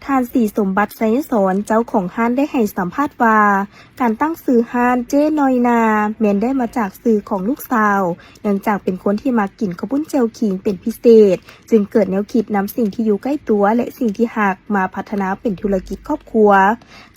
ทานสีสมบัติไสยสอนเจ้าของห้านได้ให้สัมภาษณ์ว่าการตั้งซื้อห้านเจ้น้อยนาแม้นได้มาจากซื้อของลูกสาวเนื่องจากเป็นคนที่มากินข้าวปุ้นเจียวขิงเป็นพิเศษจึงเกิดแนวคิดนำสิ่งที่อยู่ใกล้ตัวและสิ่งที่หักมาพัฒนาเป็นธุรกิจครอบครัว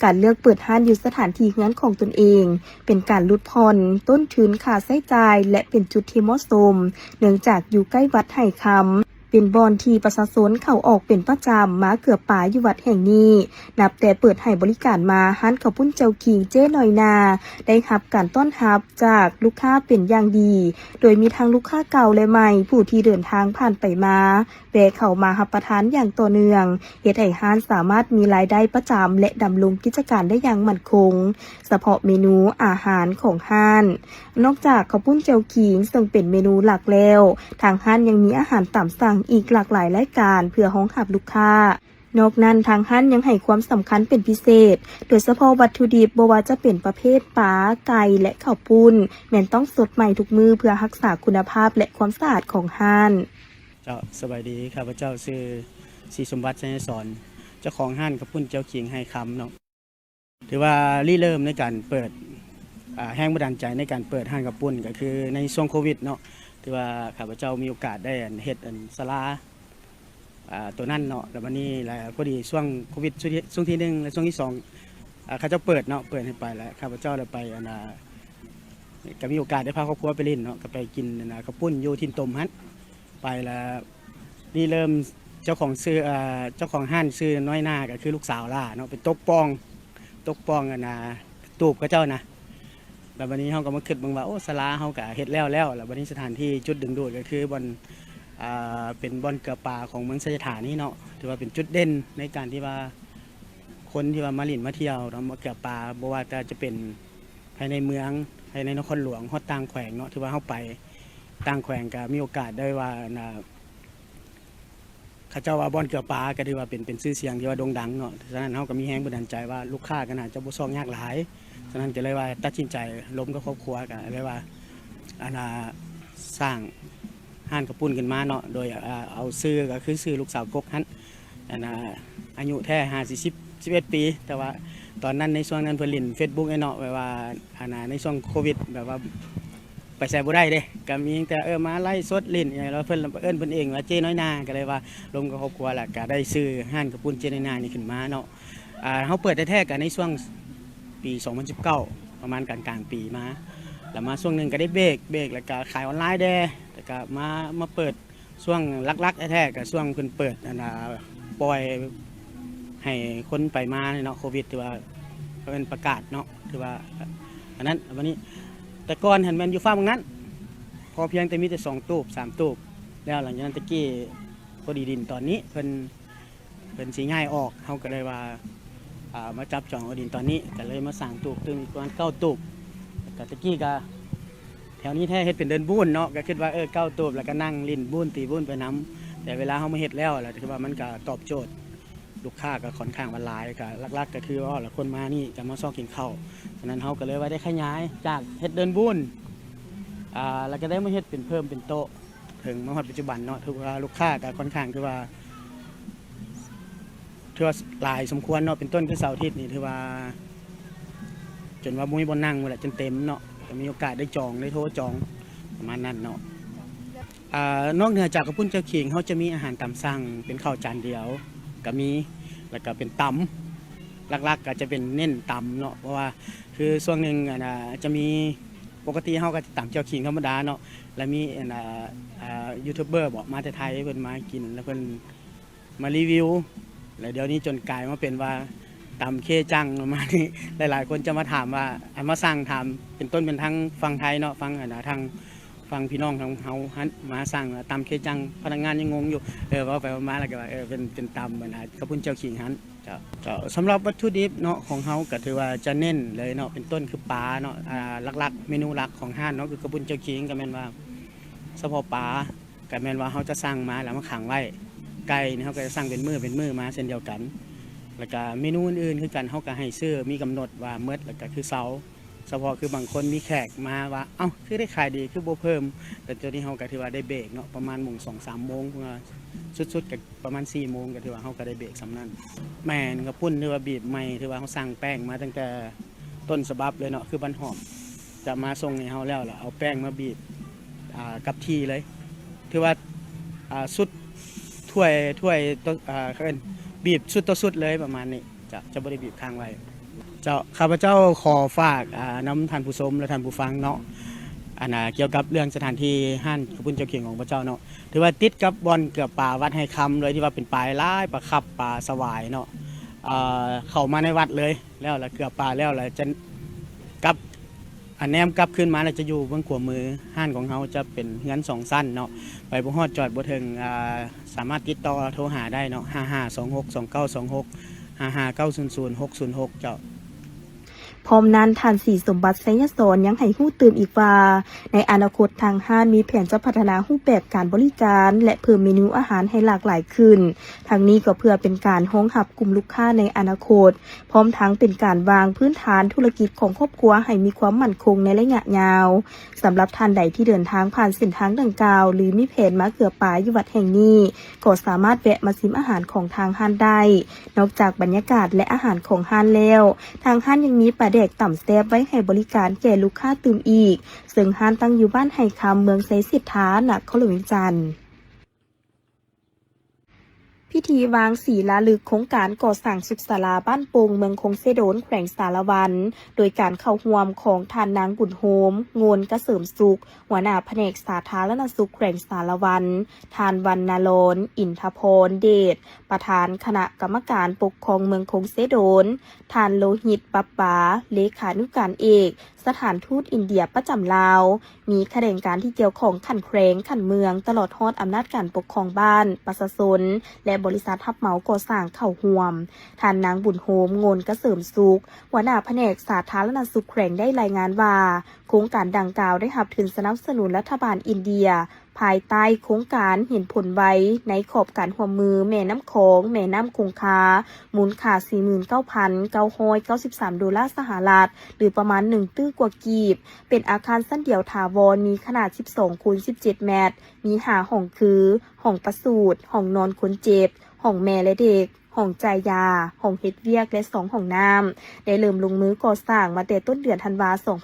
การเลือกเปิดห้านอยู่สถานที่งานของตนเองเป็นการลดผ่อนต้นทุนค่าใช้จ่ายและเป็นจุดที่เหมาะสมเนื่องจากอยู่ใกล้วัดไห่คำเป็นบอนที่ประชาชนเข้าออกเป็นประจำมาเกือบป่าอยู่วัดแห่งนี้นับแต่เปิดให้บริการมาห้านข้าวปุ้นเจ้าขิงเจ้น้อยนาได้รับการต้อนรับจากลูกค้าเป็นอย่างดีโดยมีทั้งลูกค้าเก่าและใหม่ผู้ที่เดินทางผ่านไปมาแวะเข้ามารับประทานอย่างต่อเนื่องเฮ็ดให้ห้านสามารถมีรายได้ประจำและดำรงกิจการได้อย่างมั่นคงเฉพาะเมนูอาหารของห้านนอกจากข้าวปุ้นเจ้าขิงซึ่งเป็นเมนูหลักแล้วทางห้านยังมีอาหารตามสั่งอีกหลากหลายรายการเพื่อรองรับลูกค้านอกนั้นทางห้านยังให้ความสำคัญเป็นพิเศษโดยเฉพาะวัตถุดิบบ่ว่าจะเป็นประเภทปลาไก่และข้าวปุ้นแม้นต้องสดใหม่ทุกมื้อเพื่อรักษาคุณภาพและความสะอาดของห้านเจ้าสบายดีข้าพเจ้าชื่อศรีสมบัติไสยสอนเจ้าของห้านข้าวปุ้นเจ้าขิงไห่คำเนาะถือว่าเริ่มในการเปิดแรงบันดาลใจในการเปิดห้านข้าวปุ้นก็คือในช่วงโควิดเนาะถือว่าข้าพเจ้ามีโอกาสได้เฮ็ดศาลาตัวนั้นเนาะแล้ววันนี้แหละพอดีช่วงโควิดช่วงที่1และช่วงที่2ข้าเจ้าเปิดเนาะเปิดให้ไปแล้วข้าพเจ้าได้ไปก็มีโอกาสได้พาครอบครัวไปเล่นเนาะก็ไปกินข้าวปุ้นโยทินตมฮั่นไปแล้วเริ่มเจ้าของห้านซื้อน้อยหน้าก็คือลูกสาวล่ะเนาะเป็นตกปองตูบกับเจ้านะแล้ววันนี้เขาก็มาคิดบ้างว่าโอ้ศาลาเขาก็เฮ็ดแล้วแล้ววันนี้สถานที่จุดดึงดูดก็คือบอนเป็นบ่อนเกลือปลาของเมืองสยถานี่เนาะถือว่าเป็นจุดเด่นในการที่ว่าคนที่ว่ามาเล่นมาเที่ยวเนาะมาเกลือปลาบ่ว่าจะเป็นภายในเมืองภายในนครหลวงฮอดต่างแขวงเนาะถือว่าเข้าไปต่างแขวงก็มีโอกาสได้ว่าข้าเจ้าว่าบ่อนเกลือปลาก็ถือว่าเป็นชื่อเสียงที่ว่าโด่งดังเนาะฉะนั้นเขาก็มีแรงบันดาลใจว่าลูกค้าก็น่าจะบ่ซอกยากหลายฉะนั้นก็เลยว่าตัดสินใจล้มกับครอบครัวก็เลยว่าสร้างห้านข้าวปุ้นขึ้นมาเนาะโดยเอาซื้อก็คือซื้อลูกสาวกกฮั่นอายุแท้11 ปีแต่ว่าตอนนั้นในช่วงนั้นเพิ่นเล่น Facebook เนาะแบบว่าในช่วงโควิดแบบว่าไปใส่บ่ได้เด้ก็มีแต่มาไล่สดเล่นแล้วเพิ่นเอิ้นเพิ่นเองว่าเจ้น้อยนาก็เลยว่าลงกับครอบครัวแล้วก็ได้ซื้อห้านข้าวปุ้นเจ้น้อยนานี่ขึ้นมาเนาะเฮาเปิดแท้ๆก็ในช่วงปี2019ประมาณกลางๆปีมาแล้วมาช่วงนึงก็ได้เบรกแล้วก็ขายออนไลน์แด้แล้วก็มาเปิดช่วงลักๆแท้ๆก็ช่วงเพิ่นเปิดปล่อยให้คนไปมาเนาะโควิดที่ว่าเป็นประกาศเนาะที่ว่าอันนั้นวันนี้แต่ก่อนเห็นมันอยู่ฟ้าบางนั้นพอเพียงแต่มีแต่2 ตูบ 3 ตูบแล้วหลังจากนั้นตะกี้พอดีดินตอนนี้เพิ่นสิง่ายออกเฮาก็เลยว่ามาจับจองเอาดินตอนนี้ก็เลยมาสร้างตูบตึงประมาณ9 ตูบก็ตะกี้ก็แถวนี้แท้เฮ็ดเป็นเดินบุญเนาะก็คิดว่า9 ตูบแล้วก็นั่งลิ้นบุญตีบุญไปน้ำแต่เวลาเฮามาเฮ็ดแล้วล่ะคือว่ามันก็ตอบโจทย์ลูกค้าก็ค่อนข้างว่าหลายก็หลักๆก็คือว่าละคนมานี่จะมาซอกกินข้าวฉะนั้นเฮาก็เลยว่าได้ขยายจากเฮ็ดเดินบุญแล้วก็ได้มาเฮ็ดเป็นเพิ่มเป็นโต๊ะถึงมาฮอดปัจจุบันเนาะถือว่าลูกค้าก็ค่อนข้างคือว่าหลายสมควรเนาะเป็นต้นคือเสาร์อาทิตย์นี่ถือว่าจนว่ามุ้ยบนนั่งหมดแหละจนเต็มเนาะก็มีโอกาสได้จองได้โทรจองประมาณนั้นเนาะนอกเหนือจากข้าวปุ้นเจ้าขิงเขาจะมีอาหารตามสั่งเป็นข้าวจานเดียวก็มีแล้วก็เป็นตำหลักๆก็จะเป็นเน้นตำเนาะเพราะว่าคือช่วงหนึ่งจะมีปกติเขาก็ตำเจ้าขิงธรรมดาเนาะแล้วมียูทูบเบอร์บอกมาแต่ไทยเพิ่นมากินแล้วเพิ่นมารีวิวแล้วเดี๋ยวนี้จนกลายมาเป็นว่าตำเคจังประมาณนี้หลายๆคนจะมาถามว่ามาสั่งถามเป็นต้นเป็นทั้งฟังไทยเนาะฟังทางฟังพี่น้องของเฮามาสั่งตำเคจังพนักงานยังงงอยู่ว่าไปมาแล้วก็ว่าเป็นตำข้าวปุ้นเจ้าขิงฮั่นสำหรับวัตถุดิบเนาะของเฮาก็ถือว่าจะเน้นเลยเนาะเป็นต้นคือปลาเนาะหลักๆเมนูหลักของห้านเนาะคือข้าวปุ้นเจ้าขิงก็แม่นว่าเฉพาะปลาก็แม่นว่าเฮาจะสั่งมาแล้วมาขังไว้ไก่เฮาก็จะสั่งเป็นมื้อมาเช่นเดียวกันแล้วก็เมนูอื่นๆคือกันเฮาก็ให้ซื้อมีกำหนดว่าเมื่อแล้วก็คือเสาร์ เฉพาะคือบางคนมีแขกมาว่าเอ้าคือได้ขายดีคือบ่เพิ่มแต่ตัวนี้เฮาก็ถือว่าได้เบรกเนาะประมาณโมง 2-3 โมงสุดๆก็ประมาณ4 โมงก็ถือว่าเฮาก็ได้เบรกสำนั้นแม่นก็ปุ้นถือว่าบีบใหม่ถือว่าเฮาสั่งแป้งมาตั้งแต่ต้นฉบับเลยเนาะคือบันหอมจะมาส่งให้เฮาแล้วล่ะเอาแป้งมาบีบกับที่เลยถือว่าสุดถ้วยเขาเอิ้นบีบสุดต่อสุดเลยประมาณนี้จะบ่ได้บีบค้างไว้เจ้าข้าพเจ้าขอฝากนำท่านผู้ชมและท่านผู้ฟังเนาะเกี่ยวกับเรื่องสถานที่ห้านขบุญเจ้าเข่งของพระเจ้าเนาะถือว่าติดกับบอนเกือบป่าวัดไฮคำเลยที่ว่าเป็นปลายล้ายปลาขับปลาสวายเนาะเข้ามาในวัดเลยแล้วละเกือบป่าแล้วละจะกลับแนมกลับขึ้นมาแล้วจะอยู่เบื้องขวามือห้านของเขาจะเป็นเฮือน2 สั้นเนาะไปบ่ฮอดจอดบ่ถึงสามารถติดต่อโทรหาได้เนาะ55262926 55900606เจ้าพร้อมนั้นท่านศรีสมบัติไสยศรยังให้ฮู้ตื่นอีกว่าในอนาคตทางห้านมีแผนจะพัฒนารูปแบบการบริการและเพิ่มเมนูอาหารให้หลากหลายขึ้นทางนี้ก็เพื่อเป็นการรองรับกลุ่มลูกค้าในอนาคตพร้อมทั้งเป็นการวางพื้นฐานธุรกิจของครอบครัวให้มีความมั่นคงในระยะยาวสำหรับท่านใดที่เดินทางผ่านเส้นทางดังกล่าวหรือมีแผนมาเกือบป่าอยู่วัดแห่งนี้ก็สามารถแวะมาชิมอาหารของทางห้านได้นอกจากบรรยากาศและอาหารของห้านแล้วทางห้านยังมีปลาแดกต่ำแซ่บไว้ให้บริการแก่ลูกค้าตื่มอีกซึ่งห้านตั้งอยู่บ้านไห่คำเมืองไซสิทธานครหลวงจันทร์พิธีวางศิลาฤกษ์โครงการก่อสร้างสุขศาลาบ้านโป่งเมืองคงเซโดนแขวงสารวันโดยการเข้าร่วมของท่านนางบุญโฮมโงนกระเสริมสุขหัวหน้าแผนกสาธารณสุขแขวงสารวันท่านวรรณโลนอินทพรเดชประธานคณะกรรมการปกครองเมืองคงเซโดนท่านโลหิตปัปปาเลขานุการเอกสถานทูตอินเดียประจำลาวมีข้าราชการที่เกี่ยวข้องขันแขวงขันเมืองตลอดฮอดอำนาจการปกครองบ้านประชาชนและบริษัททับเหมาก่อสร้างเข้าร่วมท่านนางบุญโฮมโงนกระเสริมสุขหัวหน้าแผนกสาธารณสุขแขวงได้รายงานว่าโครงการดังกล่าวได้รับทุนสนับสนุนรัฐบาลอินเดียภายใต้โครงการเห็นผลไว้ในขอบการร่วมมือแม่น้ำโขงแม่น้ำคงคามูลค่า 49,993 ดอลลาร์สหรัฐหรือประมาณ1 ตื้อกว่ากีบเป็นอาคารสั้นเดี่ยวถาวรมีขนาด 12x17 เมตรมี5 ห้องคือห้องประสูติห้องนอนคนเจ็บห้องแม่และเด็กห้องจ่ายยาห้องเฮ็ดเวียกและ2 ห้องน้ำได้เริ่มลงมือก่อสร้างมาแต่ต้นเดือนธันวาคม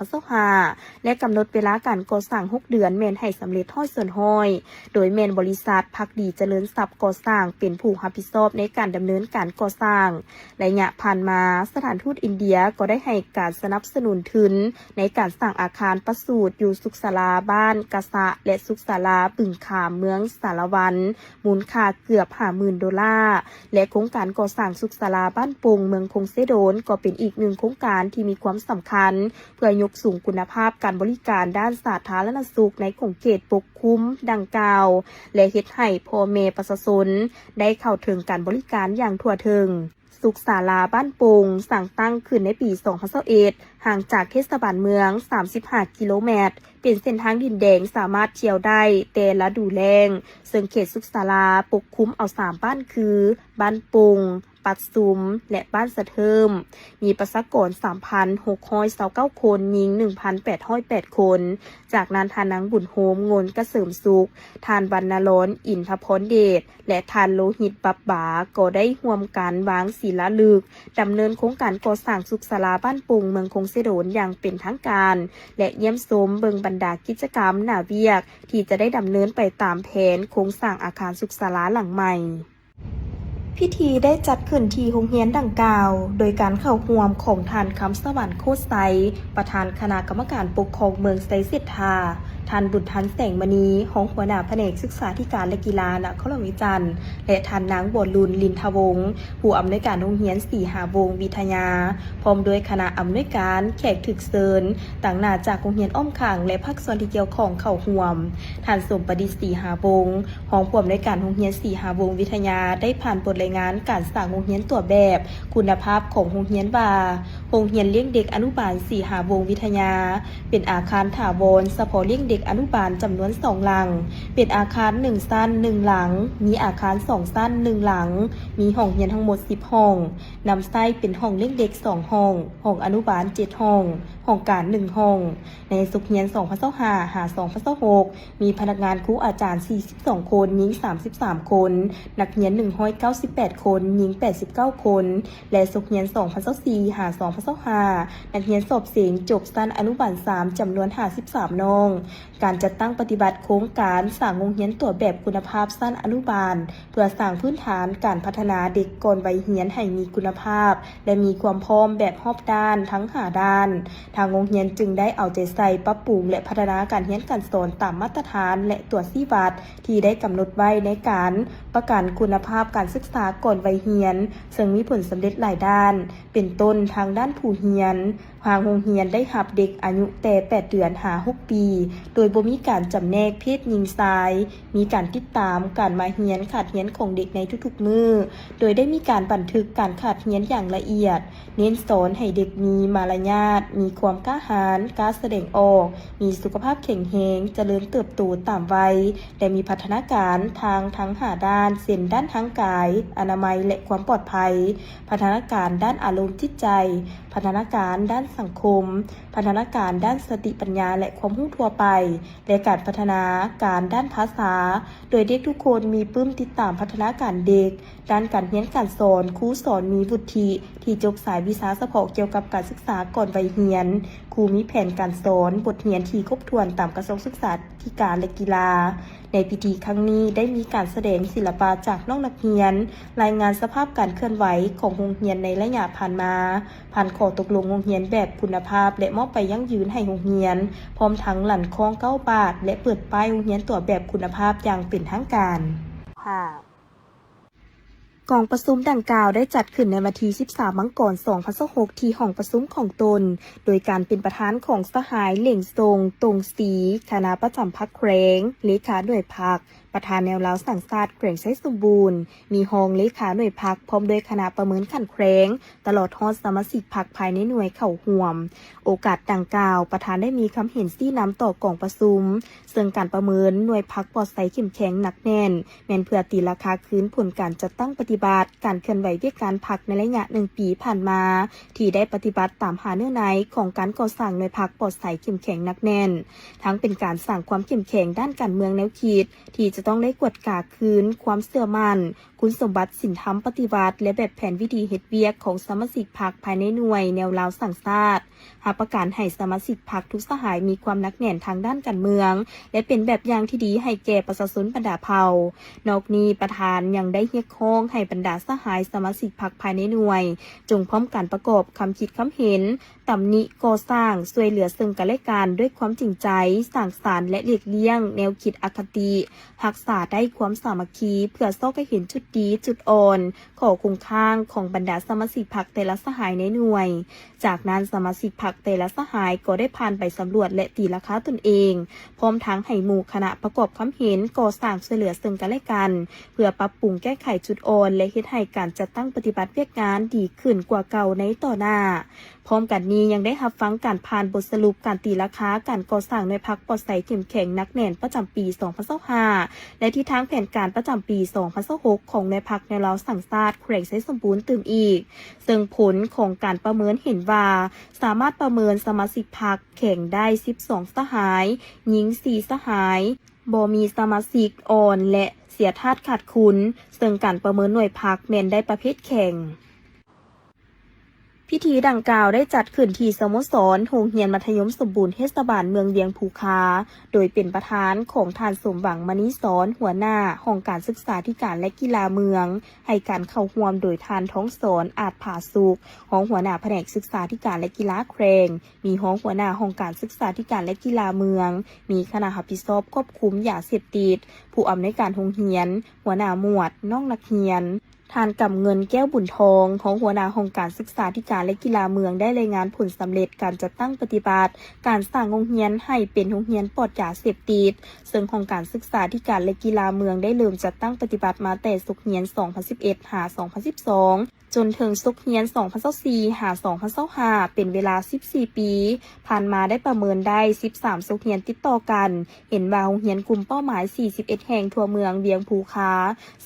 2025และกำหนดเวลาการก่อสร้าง6 เดือนแม่นให้สำเร็จห้อยส่วนห้อยโดยแม่นบริษัทภักดีเจริญทรัพย์ก่อสร้างเป็นผู้รับผิดชอบในการดำเนินการก่อสร้างระยะผ่านมาสถานทูตอินเดียก็ได้ให้การสนับสนุนทุนในการสร้างอาคารประสูติอยู่สุขศาลาบ้านกะสะและสุขศาลาปึ่งขามเมืองสารวันมูลค่าเกือบ 50,000 ดอลลาร์และโครงการก่อสร้างสุขศาลาบ้านโป่งเมืองคงเซโดนก็เป็นอีกหนึ่งโครงการที่มีความสำคัญเพื่อยกสูงคุณภาพการบริการด้านสาธารณสุขในของเขตปกคลุมดังกล่าวและเฮ็ดให้พ่อแม่ประชาชนได้เข้าถึงการบริการอย่างทั่วถึงสุขศาลาบ้านโป่งสั่งตั้งขึ้นในปี 2021 ห่างจากเทศบาลเมือง 35 กิโลเมตรเป็นเส้นทางดินแดงสามารถเที่ยวได้แต่ละดูแลงซึ่งเขตสุขศาลาปกคลุมเอา3 บ้านคือบ้านโป่งปัดซุมและบ้านสะเทิมมีประชากร 3,629 คนหญิง 1,808 คนจากนั้นทานนางบุญโฮมโงนกระเสริมสุขทานวรรณโลนอินทพรเดชและทานโลหิตปับบาก็ได้ร่วมกันวางศิลาฤกษ์ดำเนินโครงการก่อสร้างสุขศาลาบ้านโป่งเมืองคงเซโดนอย่างเป็นทางการและเยี่ยมชมเบิงบรรดากิจกรรมหน้าเวียกที่จะได้ดำเนินไปตามแผนโครงสร้างอาคารสุขศาลาหลังใหม่พิธีได้จัดขึ้นที่โรงเรียนดังกล่าวโดยการเข้าร่วมของท่านคำสวรรค์โคตรไซประธานคณะกรรมการปกครองเมืองไซสิทธาท่านบุญทันแสงมณีห้องหัวหน้าแผนกศึกษาธิการและกีฬานครหลวงวิจันทร์และท่านนางบัวลุนลินทวงศ์ผู้อำนวยการโรงเรียนศรีหาวงศ์วิทยาพร้อมด้วยคณะอำนวยการแขกถึกเซินต่างหน้าจากโรงเรียนอ้อมขังและภาคส่วนที่เกี่ยวข้องเข้าร่วมท่านสมประดิษฐ์ศรีหาวงศ์ห้องผู้อำนวยการโรงเรียนศรีหาวงศ์วิทยาได้ผ่านบทรายงานการสร้างโรงเรียนตัวแบบคุณภาพของโรงเรียนว่าโ โรงเรียนเลี้ยงเด็กอนุบาลศรีหาวงศ์วิทยาเป็นอาคารถาวรเฉพาะเลี้ยงเด็กอนุบาลจำนวน2หลังเป็นอาคาร1ชั้น1หลังมีอาคาร2ชั้น1หลังมีห้องเรียนทั้งหมด10ห้องนำไส้เป็นห้องเลี้ยงเด็ก2ห้องห้องอนุบาล7ห้องห้องการ1ห้องในสุขเรียน2025หา2026มีพนักงานครูอาจารย์42คนหญิง33คนนักเรียน198คนหญิง89คนและสุขเรียน2024หา2025นักเรียนสอบเสียงจบชั้นอนุบาล3จำนวน53น้องการจัดตั้งปฏิบัติโครงการสร้างโรงเรียนตัวแบบคุณภาพชั้นอนุบาลเพื่อสร้างพื้นฐานการพัฒนาเด็กก่อนวัยเรียนให้มีคุณภาพและมีความพร้อมแบบรอบด้านทั้ง5ด้านทางโรงเรียนจึงได้เอาใจใส่ปรับปรุงและพัฒนาการเรียนการสอนตามมาตรฐานและตรวจชี้วัดที่ได้กำหนดไว้ในการประกันคุณภาพการศึกษาก่อนวัยเรียนซึ่งมีผลสำเร็จหลายด้านเป็นต้นทางด้านผู้เรียนทางโรงเรียนได้รับเด็กอายุแต่8เดือนหา6ปีโดยบ่มีการจำแนกเพศหญิงชายมีการติดตามการมาเรียนขาดเรียนของเด็กในทุกๆมื้อโดยได้มีการบันทึกการขาดเรียนอย่างละเอียดเน้นสอนให้เด็กมีมารยาทมีความกล้าหาญกล้าแสดงออกมีสุขภาพแข็งแรงเจริญเติบโตตามวัยและมีพัฒนาการทางทั้ง5ด้านเช่นด้านทางกายอนามัยและความปลอดภัยพัฒนาการด้านอารมณ์จิตใจพัฒนาการด้านสังคมพัฒนาการด้านสติปัญญาและความรู้ทั่วไปและการพัฒนาการด้านภาษาโดยเด็กทุกคนมีปึ้มติดตามพัฒนาการเด็กด้านการเรียนการสอนครูสอนมีวุฒิที่จบสายวิชาเฉพาะเกี่ยวกับการศึกษาก่อนวัยเรียนครูมีแผนการสอนบทเรียนที่ครบถ้วนตามกระทรวงศึกษาธิการและกีฬาในพิธีครั้งนี้ได้มีการแสดงศิลปะจากน้องนักเรียนรายงานสภาพการเคลื่อนไหวของโรงเรียนในระยะผ่านมาผ่านข้อตกลงโรงเรียนแบบคุณภาพและมอบไปยั่งยืนให้โรงเรียนพร้อมทั้งหลั่นคล้อง9บาทและเปิดป้ายโรงเรียนตัวแบบคุณภาพอย่างเป็นทางการกองประชุมดังกล่าวได้จัดขึ้นในวันที่13 มังกร 2026ที่ห้องประชุมของตนโดยการเป็นประธานของสหายเหล่งทรงตรงศรีคณะประจำพรรคแขวงเลขาหน่วยพรรคประธานแนวเล้าสั่งศาสตร์แขวงไซสมบูรณ์มีห้องเลขาหน่วยพรรคพร้อมด้วยคณะประเมินขันแขวงตลอดฮอดสมาชิกพรรคภายในหน่วยเข้าร่วมโอกาสดังกล่าวประธานได้มีคำเห็นชี้นำต่อกองประชุมซึ่งการประเมินหน่วยพรรคปลอดภัยเข้มแข็งหนักแน่นแม้นเพื่อตีราคาคืนผลการจัดตั้งปฏิบัติการเคลื่อนไหวด้วยการพรรคในระยะ1 ปีผ่านมาที่ได้ปฏิบัติตามหาเนื้อในของการก่อสร้างหน่วยพรรคปลอดภัยเข้มแข็งหนักแน่นทั้งเป็นการสร้างความเข้มแข็งด้านการเมืองแนวคิดที่จะต้องได้กวดกาคืนความเชื่อมั่นคุณสมบัติศีลธรรมปฏิบัติและแบบแผนวิธีเฮ็ดเวียกของสมาชิกพรรคภายในหน่วยแนวเล้าสั่งศาสตร์หาประการให้สมาชิกพรรคทุกสหายมีความหนักแน่นทางด้านการเมืองและเป็นแบบอย่างที่ดีให้แก่ประชาชนบรรดาเผ่านอกนี้ประธานยังได้เรียกร้องให้บรรดาสหายสมาชิกพรรคภายในหน่วยจงพร้อมกันประกอบคำคิดคำเห็นตำหนิก่อสร้างช่วยเหลือซึ่งกันและกันด้วยความจริงใจสร้างสรรค์และหลีกเลี่ยงแนวคิดอคติรักษาได้ความสามัคคีเพื่อซ่อให้เห็นจุดดีจุดอ่อนข้อคงค้างของบรรดาสมาชิกพรรคแต่ละสหายในหน่วยจากนั้นสมาชิกพรรคแต่ละสหายก็ได้ผ่านไปสำรวจและตีราคาตนเองพร้อมทั้งให้หมู่คณะประกอบคำเห็นก่อสร้างช่วยเหลือซึ่งกันและกันเพื่อปรับปรุงแก้ไขจุดอ่อนและเฮ็ดให้การจัดตั้งปฏิบัติเวียกงานดีขึ้นกว่าเก่าในต่อหน้าพร้อมกันนี้ยังได้รับฟังการผ่านบทสรุปการตีราคาการก่อสร้างในพรรคปลอดภัยเข้มแข็งนักแน่นประจำปี 2025และที่ทางแผนการประจำปี 2026ของในพรรคในเล้าสั่งศาสตร์แขวงไซสมบูรณ์ตื่นอีกซึ่งผลของการประเมินเห็นว่าสามารถประเมินสมาชิกพรรคแข่งได้12สหายหญิง4สหายบ่มีสมาชิกอ่อนและเสียธาตุขาดคุณซึ่งการประเมินหน่วยพรรคแม่นได้ประเภทแข่งพิธีดังกล่าวได้จัดขึ้นที่สโมสรโรงเรียนมัธยมสมบูรณ์เทศบาลเมืองเวียงภูคาโดยเป็นประธานของท่านสมหวังมณีสอนหัวหน้าห้องการศึกษาธิการและกีฬาเมืองให้การเข้าร่วมโดยท่านท้องสอนอาจผาสุขห้องหัวหน้าแผนกศึกษาธิการและกีฬาแขวงมีห้องหัวหน้าห้องการศึกษาธิการและกีฬาเมืองมีคณะรับผิดชอบควบคุมยาเสพติดผู้อำนวยการโรงเรียนหัวหน้าหมวดน้องนักเรียนท่านกำเงินแก้วบุญทองของหัวหน้าองค์การศึกษาธิการและกีฬาเมืองได้รายงานผลสำเร็จการจัดตั้งปฏิบัติการสร้างโรงเรียนให้เป็นโรงเรียนปลอดยาเสพติดซึ่งองค์การศึกษาธิการและกีฬาเมืองได้เริ่มจัดตั้งปฏิบัติมาแต่สุขเรียน 2011 หา 2012 จนถึงสุกเฮียน 2024 หา 2025 เป็นเวลา 14 ปี ผ่านมาได้ประเมินได้ 13 สุกเฮียนติดต่อกัน เห็นว่าโรงเรียนกลุ่มเป้าหมาย 41 แห่งทั่วเมืองเวียงภูคา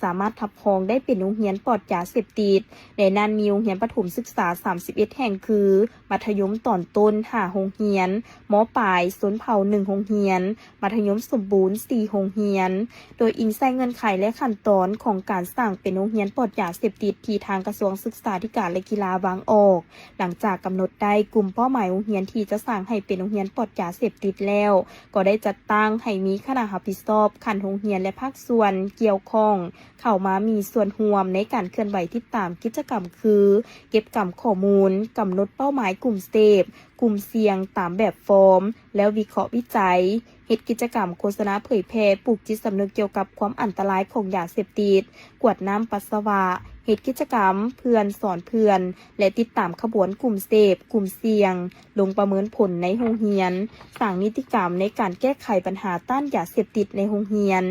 สามารถทับพองได้เป็นโรงเรียนปลอดยาเสพติดในนั้นมีโรงเรียนประถมศึกษา 31 แห่งคือ มัธยมตอนต้น 5 โรงเรียน ม.ปลายสนเผ่า 1 โรงเรียน มัธยมสมบูรณ์ 4 โรงเรียน โดยอิงใส่เงื่อนไขและขั้นตอนของการสร้างเป็นโรงเรียนปลอดยาเสพติดที่ทางกระทรวงศึกษาธิการและกีฬาวางออก หลังจากกำหนดได้กลุ่มเป้าหมายโรงเรียนที่จะสร้างให้เป็นโรงเรียนปลอดยาเสพติดแล้ว ก็ได้จัดตั้งให้มีคณะรับผิดชอบขันโรงเรียนและภาคส่วนเกี่ยวข้องเข้ามามีส่วนร่วมในการเคลื่อนไหวติดตามกิจกรรมคือ เก็บกำข้อมูลกำหนดเป้าหมายกลุ่มเสพกลุ่มเสี่ยงตามแบบฟอร์มแล้ววิเคราะห์วิจัยเฮ็ดกิจกรรมโฆษณาเผยแพร่ปลูกจิตสำนึกเกี่ยวกับความอันตรายของยาเสพติดกวดน้ำปัสสาวะเฮ็ดกิจกรรมเพื่อนสอนเพื่อนและติดตามขบวนกลุ่มเสพกลุ่มเสี่ยงลงประเมินผลในโรงเรียนสร้างนิติกรรมในการแก้ไขปัญหาต้านยาเสพติดในโรงเรียน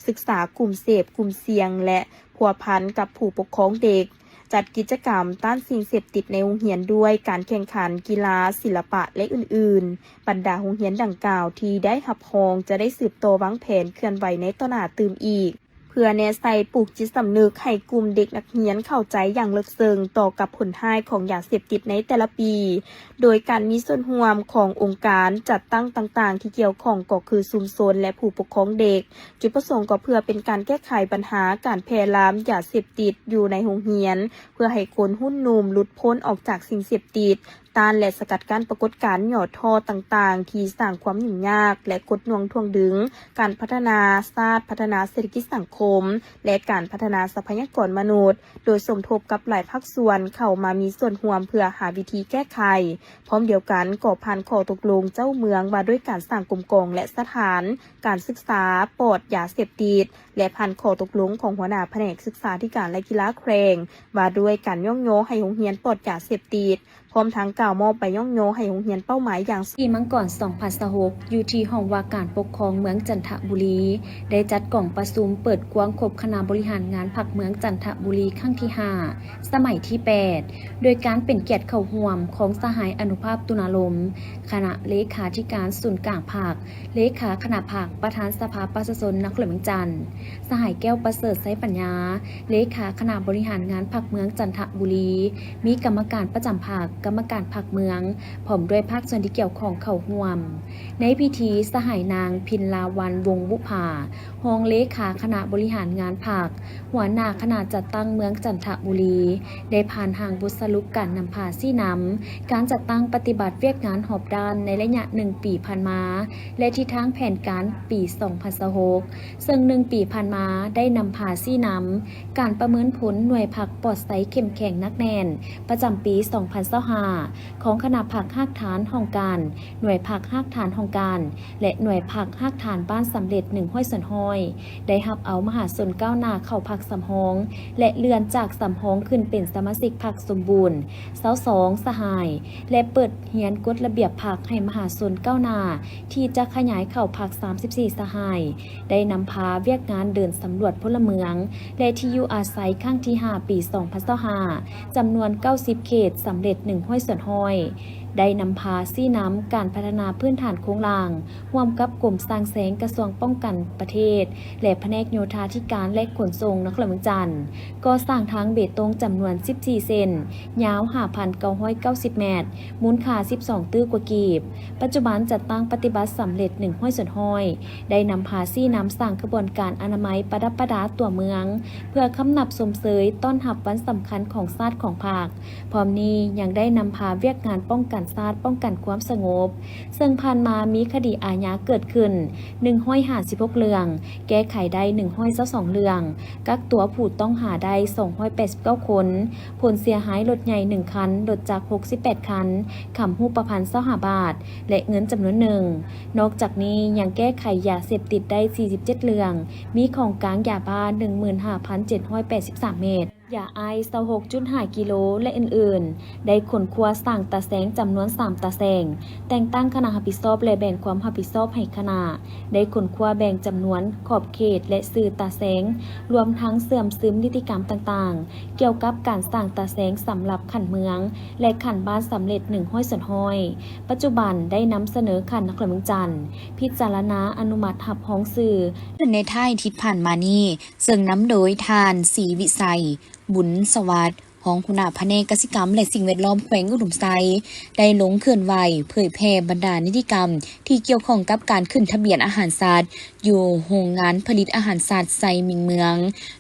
ศึกษากลุ่มเสพกลุ่มเสี่ยงและพัวพันกับผู้ปกครองเด็กจัดกิจกรรมต้านสิ่งเสพติดในโรงเรียนด้วยการแข่งขันกีฬาศิลปะและอื่นๆบรรดาโรงเรียนดังกล่าวที่ได้รับรองจะได้สืบโตวางแผนเคลื่อนไหวในต่อหน้าตื่มอีกเพื่อแนใส่ปลูกจิตสำนึกให้กลุ่มเด็กนักเรียนเข้าใจอย่างลึกซึ้งต่อกับผลท้ายของยาเสพติดในแต่ละปี โดยการมีส่วนร่วมขององค์การจัดตั้งต่างๆที่เกี่ยวข้องก็คือชุมชนและผู้ปกครองเด็กจุดประสงค์ก็เพื่อเป็นการแก้ไขปัญหาการแพร่ลามยาเสพติดอยู่ในโรงเรียนเพื่อให้คนรุ่นหนุ่มหลุดพ้นออกจากสิ่งเสพติดต้านและสกัดกั้นปรากฏการณ์หย่อท่อต่างๆที่สร้างความยุ่งยากและกดน่วงทวงดึงการพัฒนาศาสตร์พัฒนาเศรษฐกิจสังคมและการพัฒนาทรัพยากรมนุษย์โดยสมทบกับหลายภาคส่วนเข้ามามีส่วนร่วมเพื่อหาวิธีแก้ไขพร้อมเดียวกันก่อผ่านข้อตกลงเจ้าเมืองว่าด้วยการสร้างกลุ่มกองและสถานการศึกษาปลอดยาเสพติดและผ่านข้อตกลงของหัวหน้าแผนกศึกษาธิการและกีฬาแข่งว่าด้วยการย่องโยให้โรงเรียนปลอดยาเสพติดพร้อมทั้งกล่าวมอบไปย่องโยให้โรงเรียนเป้าหมายอย่างปีมังกร2026อยู่ที่ห้องว่าการปกครองเมืองจันทบุรีได้จัดกล่องประชุมเปิดกว้างครบคณะบริหารงานพรรคเมืองจันทบุรีครั้งที่ 5 สมัยที่ 8 โดยการเป็นเกียรติเข้าร่วมของสหายอนุภาพตุลาลมคณะเลขาธิการศูนย์กลางภาคเลขาคณะภาคประธานสภาประชาชนนครหลวงเมืองจันทร์สหายแก้วประเสริฐไสปัญญาเลขาคณะบริหารงานพรรคเมืองจันทบุรีมีกรรมการประจำภาคกรรมการภาคเมืองพร้อมด้วยภาคส่วนที่เกี่ยวข้องเข้าร่วมในพิธีสหายนางพินลาวันวงศ์บุภารองเลขาคณะบริหารงานภาคหัวหน้าคณะจัดตั้งเมืองจันทบุรีได้ผ่านทางบทสรุปการนำพาซี่นำการจัดตั้งปฏิบัติเวียกงานหอบด้านในระยะ1 ปีผ่านมาและทิศทางแผนการปี 2026ซึ่ง1 ปีผ่านมาได้นำพาซี่นำการประเมินผลหน่วยผักปลอดไซเข้มแข็งนักแน่นประจำปี 2025ของคณะผักภาคฐานห้องการหน่วยผักภาคฐานห้องการและหน่วยผักภาคฐานบ้านสำเร็จ1ห้อยส่วนห้อยได้รับเอามหาชนก้าวหน้าเข้าพักสำฮองและเลื่อนจากสำฮองขึ้นเป็นสมาชิกพักสมบูรณ์22สหายและเปิดเรียนกฎระเบียบพักให้มหาชนก้าวหน้าที่จะขยายเข้าพัก34สหายได้นำพาเวียกงานเดินสำรวจพลเมืองและที่อยู่อาศัยครั้งที่ 5 ปี 2025จำนวน90เขตสำเร็จ1ห้อยส่วนห้อยได้นำพาซี่น้ำการพัฒนาพื้นฐานโครงล่างร่วมกับกรมสร้างแสงกระทรวงป้องกันประเทศและแผนกโยธาธิการและขนส่งนครหลวงเมืองจันทร์ก่อสร้างทางเบตงจำนวน14เส้นยาว 5,990 เมตรมูลค่า12ตื้อกว่ากีบปัจจุบันจัดตั้งปฏิบัติสำเร็จ1ห้อยส่วนห้อยได้นำพาซี่น้ำสร้างกระบวนการอนามัยประดับประดาตัวเมืองเพื่อคำนับสมเสยต้อนรับวันสำคัญของชาติของภาคพร้อมนี้ยังได้นำพาเวียกงานป้องกันชาติป้องกันความสงบซึ่งผ่านมามีคดีอาญาเกิดขึ้น156เรื่องแก้ไขได้122เรื่องกักตัวผู้ต้องหาได้289คนผลเสียหายรถใหญ่1คันลดจาก68คันขำหูประพันธ์25บาทและเงินจำนวนหนึ่งนอกจากนี้ยังแก้ไขยาเสพติดได้47เรื่องมีของกลางยาบ้า 15,783 เม็ด ยาไอซ์26.5 กิโลและอื่นๆ ได้ขนครัวสั่งตาแสงจำนวน 3 ตาแสง แต่งตั้งคณะรับผิดชอบและแบ่งความรับผิดชอบให้คณะ ได้ขนครัวแบ่งจำนวนขอบเขตและสื่อตาแสง รวมทั้งเสื่อมซึมนิติกรรมต่างๆ เกี่ยวกับการสร้างตาแสงสำหรับขันเมือง และขันบ้านสำเร็จ1ห้อยส่วนห้อย ปัจจุบันได้นำเสนอขันนครเมืองจันทร์พิจารณาอนุมัติหับห้องสื่อในท้ายทิศผ่านมานี้ซึ่งนำโดยทานศรีวิไสบุญสวัสดิ์ของหัวหน้าแผนกกสิกรรมและสิ่งแวดล้อมแขวงอุดมไซได้ลงเคลื่อนไหวเผยแพร่บรรดานิติกรรมที่เกี่ยวข้องกับการขึ้นทะเบียนอาหารสัตว์อยู่โรงงานผลิตอาหารสัตว์ไซมิงเมือง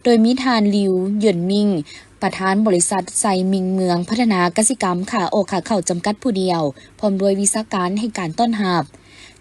โดยมีทานลิวเหยินมิงประธานบริษัทไซมิงเมืองพัฒนากสิกรรมขาออกขาเข้าจำกัดผู้เดียวพร้อมด้วยวิชาการให้การต้อนรับ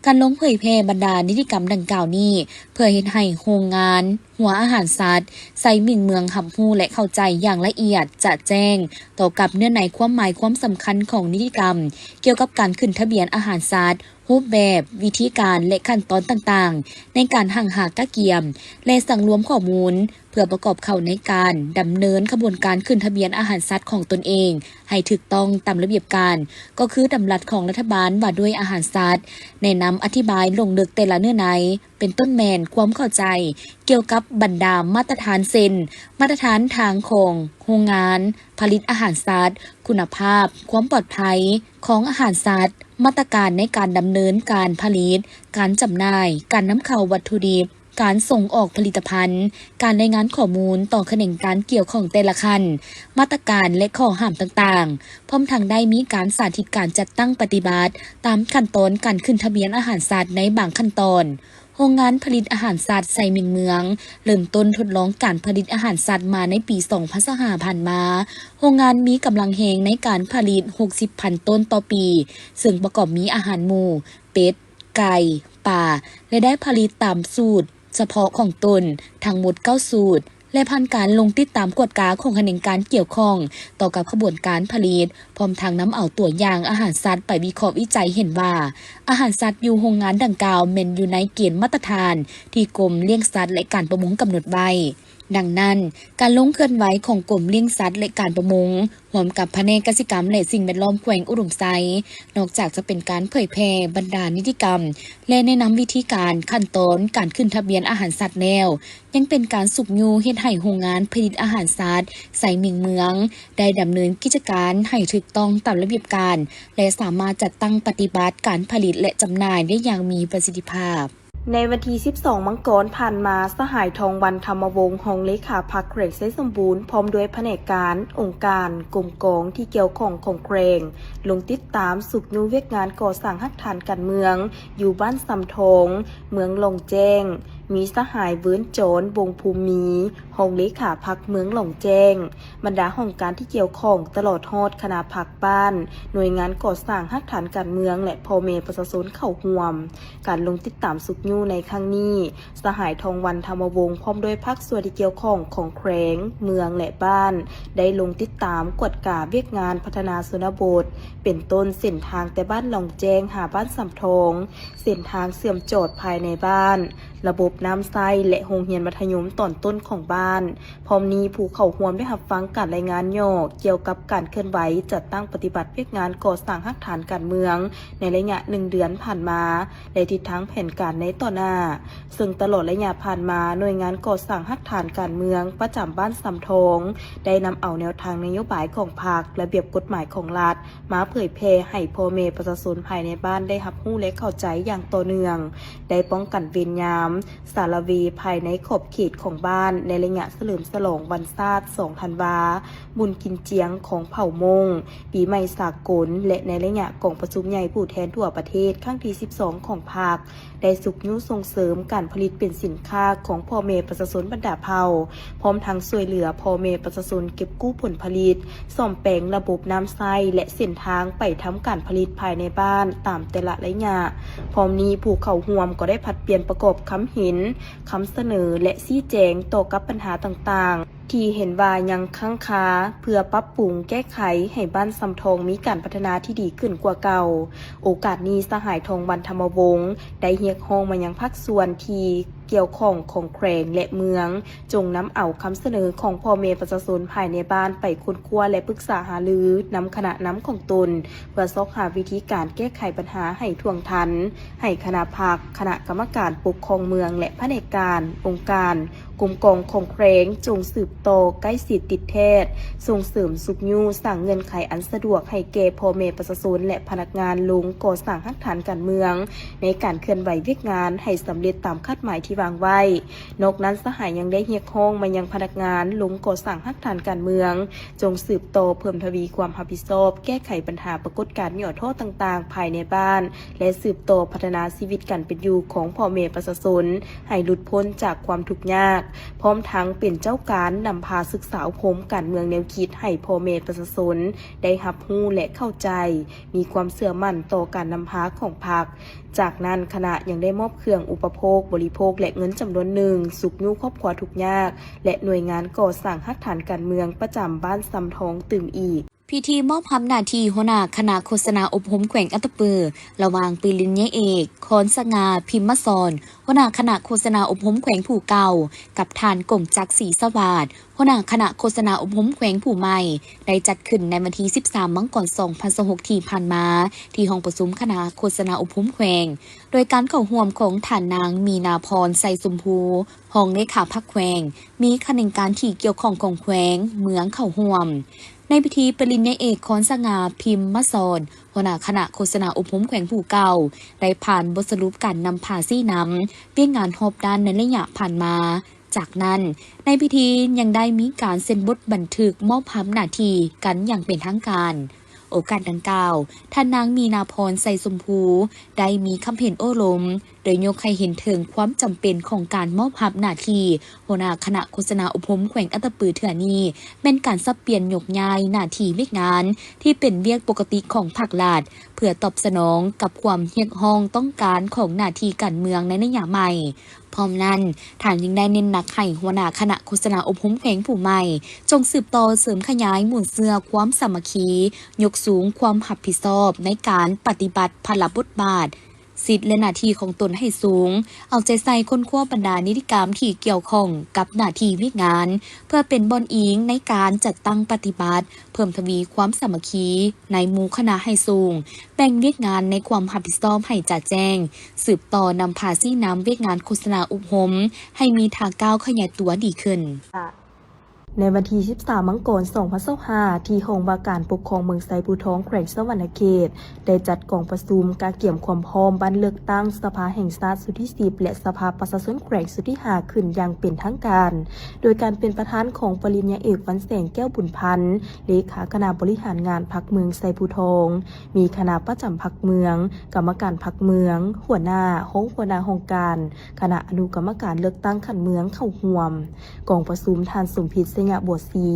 การลงเผยแพร่บรรดานิติกรรมดังกล่าวนี้เพื่อเฮ็ดให้โรงงานหัวอาหารสัตว์ไซมิงเมืองรับรู้และเข้าใจอย่างละเอียดจะแจ้งต่อกับเนื้อในความหมายความสำคัญของนิติกรรมเกี่ยวกับการขึ้นทะเบียนอาหารสัตว์รูปแบบวิธีการและขั้นตอนต่างๆในการหั่งหากะเกียมและสั่งรวมข้อมูลเพื่อประกอบเข้าในการดำเนินขบวนการขึ้นทะเบียนอาหารสัตว์ของตนเองให้ถูกต้องตามระเบียบการก็คือดำรัสของรัฐบาลว่าด้วยอาหารสัตว์แนะนำอธิบายลงลึกแต่ละเนื้อในเป็นต้นแมนความเข้าใจเกี่ยวกับบรรดามาตรฐานเซนมาตรฐานทางของโรงงานผลิตอาหารสัตว์คุณภาพความปลอดภัยของอาหารสัตว์มาตรการในการดำเนินการผลิตการจำหน่ายการนำเข้าวัตถุดิบการส่งออกผลิตภัณฑ์การรายงานข้อมูลต่อแขนงการเกี่ยวของแต่ละขั้นมาตรการและข้อห้ามต่างๆพร้อมทั้งได้มีการสาธิตการจัดตั้งปฏิบัติตามขั้นตอนการขึ้นทะเบียนอาหารสัตว์ในบางขั้นตอนโรงงานผลิตอาหารสัตว์ไซมิงเมืองเริ่มต้นทดลองการผลิตอาหารสัตว์มาในปี 2025 ผ่านมาโรงงานมีกำลังแหงในการผลิต 60,000 ต้นต่อปีซึ่งประกอบมีอาหารหมูเป็ดไก่ปลาและได้ผลิตตามสูตรเฉพาะของตนทั้งหมด9สูตรและผ่านการลงติดตามกฎกาของแขนงการเกี่ยวข้องต่อกับขบวนการผลิตพร้อมทางนำเอาตัวอย่างอาหารสัตว์ไปวิเคราะห์วิจัยเห็นว่าอาหารสัตว์อยู่โรงงานดังกล่าวแม่นอยู่ในเกณฑ์มาตรฐานที่กรมเลี้ยงสัตว์และการประมงกำหนดไว้ดังนั้นการลงเคลื่อนไหวของกรมเลี้ยงสัตว์และการประมงรวมกับแผนกกสิกรรมและสิ่งแวดล้อมแขวงอุดมไซนอกจากจะเป็นการเผยแพร่บรรดานิติกรรมและแนะนำวิธีการขั้นตอนการขึ้นทะเบียนอาหารสัตว์แล้วยังเป็นการสุกยูเฮ็ดให้โรงงานผลิตอาหารสัตว์ไซมิงเมืองได้ดำเนินกิจการให้ถูกต้องตามระเบียบการและสามารถจัดตั้งปฏิบัติการผลิตและจำหน่ายได้อย่างมีประสิทธิภาพในวันที่ 12 มังกรผ่านมาสหายทองวันธรรมวงศ์รองเลขาพรรคแขวงไซสมบูรณ์พร้อมด้วยแผนกการองค์การกรมกองที่เกี่ยวข้องของแขวงลงติดตามสุกยูเวียกงานก่อสร้างหักฐานการเมืองอยู่บ้านสำโทงเมืองหลงแจ้งมีสหายเวิ้นโจรวงภูมิรองเลขาพรรคเมืองหลงแจ้งบรรดาห้องการที่เกี่ยวข้องตลอดฮอดคณะพรรคบ้านหน่วยงานก่อสร้างหักฐานการเมืองและพ่อแม่ประชาชนเข้าร่วมการลงติดตามสุกยูในครั้งนี้สหายทองวันธรรมวงศ์พร้อมด้วยพรรคส่วนที่เกี่ยวข้องของแขวงเมืองและบ้านได้ลงติดตามกวดกาเวียกงานพัฒนาชนบทเป็นต้นเส้นทางแต่บ้านหลงแจ้งหาบ้านสำโทงเส้นทางเสื่อมโจทย์ภายในบ้านระบบน้ำใส้และโรงเรียนมัธยมตอนต้นของบ้านพร้อมนี้ผู้เข้าร่วมได้รับฟังการรายงานย่อเกี่ยวกับการเคลื่อนไหวจัดตั้งปฏิบัติเวียกงานก่อสร้างหักฐานการเมืองในระยะ1 เดือนผ่านมาและทิศทางแผนการในต่อหน้าซึ่งตลอดระยะผ่านมาหน่วยงานก่อสร้างหักฐานการเมืองประจำบ้านสำโทงได้นำเอาแนวทางนโยบายของพรรคระเบียบกฎหมายของรัฐมาเผยแพร่ให้พ่อแม่ประชาชนภายในบ้านได้รับรู้และเข้าใจอย่างต่อเนื่องได้ป้องกันเวรยามสารวีภายในขอบเขตของบ้านในระยะเฉลิมฉลองวันชาติ2 ธันวาบุญกินเจียงของเผ่ามงปีใหม่สากลและในระยะกองประชุมใหญ่ผู้แทนทั่วประเทศครั้งที่12ของพรรคได้สุกยุส่งเสริมการผลิตเป็นสินค้าของพ่อแม่ประชาชนบรรดาเผ่าพร้อมทั้งช่วยเหลือพ่อแม่ประชาชนเก็บกู้ผลผลิตซ่อมแปลงระบบน้ำใส้และเส้นทางไปทำการผลิตภายในบ้านตามแต่ละระยะพร้อมนี้ผู้เข้าร่วมก็ได้ผัดเปลี่ยนประกอบคำเห็นคำเสนอและชี้แจงต่อกับปัญหาต่างๆที่เห็นว่ายังค้างคาเพื่อปรับปรุงแก้ไขให้บ้านสำโทงมีการพัฒนาที่ดีขึ้นกว่าเก่าโอกาสนี้สหายทองวันธรรมวงศ์ได้เรียกร้องมายังภาคส่วนที่ เกี่ยวข้องของแขวงและเมืองจงนำเอาคำเสนอของพ่อแม่ประชาชนภายในบ้านไปค้นคว้าและปรึกษาหารือนำคณะน้ำของตนเพื่อซอกหาวิธีการแก้ไขปัญหาให้ท่วงทันให้คณะพรรคคณะกรรมการปกครองเมืองและแผนกการองค์การกลุ่มกองของแขวงจงสืบโตใกล้สิทธิติดเทศส่งเสริมสุขยูสร้างเงินไขอันสะดวกให้แก่พ่อแม่ประชาชนและพนักงานลงก่อสร้างหักฐานการเมืองในการเคลื่อนไหวเวียกงานให้สำเร็จตามคาดหมายที่วางไว้นอกนั้นสหายยังได้เรียกร้องมายังพนักงานลงก่อสร้างหักฐานการเมืองจงสืบโตเพิ่มทวีความรับผิดชอบแก้ไขปัญหาปรากฏการณ์หย่อโทษต่างๆ ภายในบ้านและสืบโตพัฒนาชีวิตการเป็นอยู่ของพ่อแม่ประชาชนให้หลุดพ้นจากความทุกข์ยากพร้อมทั้งเป็นเจ้าการนำพาศึกษาพรมการเมืองแนวคิดให้พ่อแม่ประชาชนได้รับรู้และเข้าใจมีความเชื่อมั่นต่อการนำพาของพรรคจากนั้นคณะยังได้มอบเครื่องอุปโภคบริโภคและเงินจำนวนหนึ่งสุขยุครอบครัวทุกข์ยากและหน่วยงานก่อสร้างหักฐานการเมืองประจำบ้านซำทองตึงอีกพิธีมอบหน้าที่หัวหน้าคณะโฆษณาอบรมแขวงอัตตปือระหว่างปริญญาเอกคอนสง่าพิมพ์มสอนหัวหน้าคณะโฆษณาอบรมแขวงผู้เก่ากับทานกงจักรศรีสวัสดิ์หัวหน้าคณะโฆษณาอบรมแขวงผู้ใหม่ได้จัดขึ้นในวันที่13มังกร2026ที่ผ่านมาที่ห้องประชุมคณะโฆษณาอบรมแขวงโดยการเข้าร่วมของท่านนางมีนาพรไซสมพูรองเลขาพรรคแขวงมีคณะการที่เกี่ยวข้องของแขวงเมืองเข้าร่วมในพิธีปริญญาเอกคอนสง่าพิมพ์มสอนหัวหน้าคณะโฆษณาอบรมแขวงผู้เก่าได้ผ่านบทสรุปการนำพาซี่น้ำเวียงงานหอบด้านในระยะผ่านมาจากนั้นในพิธียังได้มีการเซ็นบทบันทึกมอบหน้าที่กันอย่างเป็นทางการโอกาสดังกล่าวท่านนางมีนาพรไซสมพูได้มีคำเห็นโอ้ลมโดยยกให้เห็นถึงความจำเป็นของการมอบหน้าที่หัวหน้าคณะโฆษณาอบรมแขวงอัตตปือเถื่อนี้เป็นการสับเปลี่ยนยกย้ายหน้าที่เวียกงานที่เป็นเวียกปกติของภาครัฐเพื่อตอบสนองกับความเรียกร้องต้องการของหน้าที่การเมืองในระยะใหม่พร้อมนั้นท่านยังได้เน้นหนักให้หัวหน้าคณะโฆษณาอบรมแขวงผู้ใหม่จงสืบต่อเสริมขยายหมู่เสื้อความสามัคคียกสูงความรับผิดชอบในการปฏิบัติภารบทบาทสิทธิและหน้าที่ของตนให้สูงเอาใจใส่คนขั้วบรรดานิติกรรมที่เกี่ยวข้องกับหน้าที่วิงานเพื่อเป็นบอนอิงในการจัดตั้งปฏิบัติเพิ่มทวีความสามัคคีในหมู่คณะให้สูงแบ่งเวียกงานในความรับผิดชอบให้จัดแจ้งสืบต่อนำพาซี่น้ำเวียกงานโฆษณาอบรมให้มีทางก้าวขยายตัวดีขึ้นในวันที่13มังกร2025ที่ห้องว่าการปกครองเมืองไซบูทองแขวงสวรรณเขตได้จัดกองประชุมการเกี่ยมความพร้อมบ้านเลือกตั้งสภาแห่งชาติสุดที่10และสภาประชาชนแขวงสุดที่5ขึ้นอย่างเป็นทางการโดยการเป็นประธานของปริญญาเอกวันแสงแก้วบุญพันธ์เลขาคณะบริหารงานพรรคเมืองไซบูทองมีคณะประจำพรรคเมืองกรรมการพรรคเมืองหัวหน้าห้องการคณะอนุกรรมการเลือกตั้งขันเมืองเข้าร่วมกองประชุมทานสมพิษสยะบวชศรี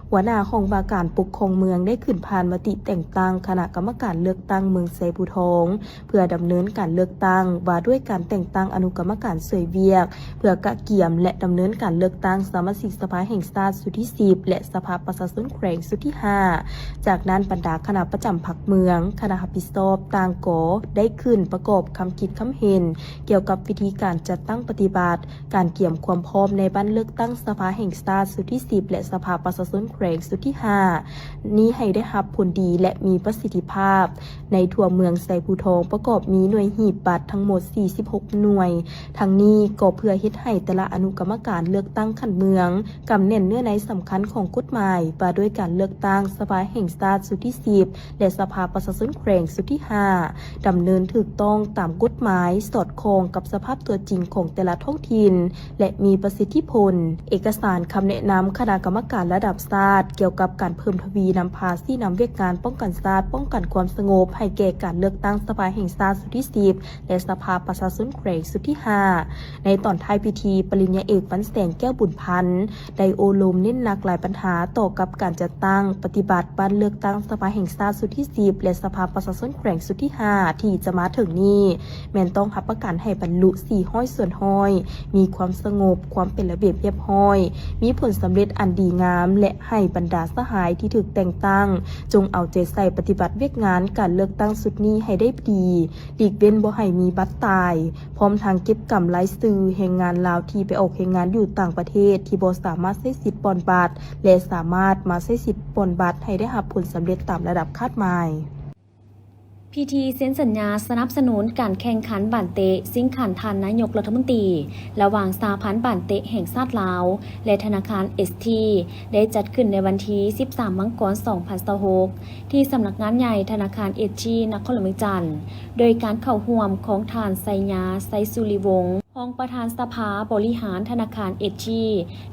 หัวหน้าห้องว่าการปกครองเมืองได้ขึ้นผ่านมติแต่งตั้งคณะกรรมการเลือกตั้งเมืองไซบูทองเพื่อดำเนินการเลือกตั้งว่าด้วยการแต่งตั้งอนุกรรมการช่วยเวียกเพื่อกะเกี่ยมและดำเนินการเลือกตั้งสมาชิกสภาแห่งชาติสุดที่10และสภาประชาชนแขวงสุดที่5จากนั้นบรรดาคณะประจำพรรคเมืองคณะรับผิดชอบต่างก่อได้ขึ้นประกอบคำคิดคำเห็นเกี่ยวกับวิธีการจัดตั้งปฏิบัติการเกี่ยมความพร้อมในบ้านเลือกตั้งสภาแห่งชาติสุดที่10และสภาประชาชนแขวงสุดที่5นี้ให้ได้รับผลดีและมีประสิทธิภาพในทั่วเมืองไซบูทองประกอบมีหน่วยหีบบัตรทั้งหมด46หน่วยทั้งนี้ก็เพื่อเฮ็ดให้แต่ละอนุกรรมการเลือกตั้งขันเมืองกำเน้นเนื้อในสำคัญของกฎหมายว่าด้วยการเลือกตั้งสภาแห่งชาติสุดที่10และสภาประชาชนแขวงสุดที่5ดำเนินถูกต้องตามกฎหมายสอดคล้องกับสภาพตัวจริงของแต่ละท้องถิ่นและมีประสิทธิผลเอกสารคำแนะนำคณะกรรมการระดับชาติเกี่ยวกับการเพิ่มทวีนำพาซี่นำเวียกงานป้องกันชาติป้องกันความสงบให้แก่การเลือกตั้งสภาแห่งชาติสุดที่10และสภาประชาชนแขวงสุดที่5ในตอนท้ายพิธีปริญญาเอกวันแสงแก้วบุญพันธ์ได้โอลมเน้นหนักหลายปัญหาต่อกับการจัดตั้งปฏิบัติบ้านเลือกตั้งสภาแห่งชาติสุดที่10และสภาประชาชนแขวงสุดที่5ที่จะมาถึงนี้แม้นต้องรับประกันให้บรรลุ4ห้อยส่วนห้อยมีความสงบความเป็นระเบียบเรียบร้อยมีผลสำเร็จ อันดีงามและให้บรรดาสหายที่ถูกแต่งตั้งจงเอาใจใส่ปฏิบัติเวียกงานการเลือกตั้งสุดนี้ให้ได้ดีหลีกเว้นบ่ให้มีบัตรตายพร้อมทางเก็บกำไรซื้อแรงงานลาวที่ไปออกแรงงานอยู่ต่างประเทศที่บ่สามารถใช้สิทธิ์ปอนบัตรและสามารถมาใช้สิทธิ์ปอนบัตรให้ได้รับผลสำเร็จตามระดับคาดหมายพิธีเซ็นสัญญาสนับสนุนการแข่งขันบันเตะซิ่งขันทันนายกรัฐมนตรีระหว่างสหพันธ์บันเตะแห่งชาติลาวและธนาคาร ST ได้จัดขึ้นในวันที่ 13 มกราคม 2026 ที่สำนักงานใหญ่ธนาคาร ST นครหลวงเวียงจันทน์โดยการเข้าร่วมของทานไซญาไซสุริวงศ์รองประธานสภาบริหารธนาคาร ST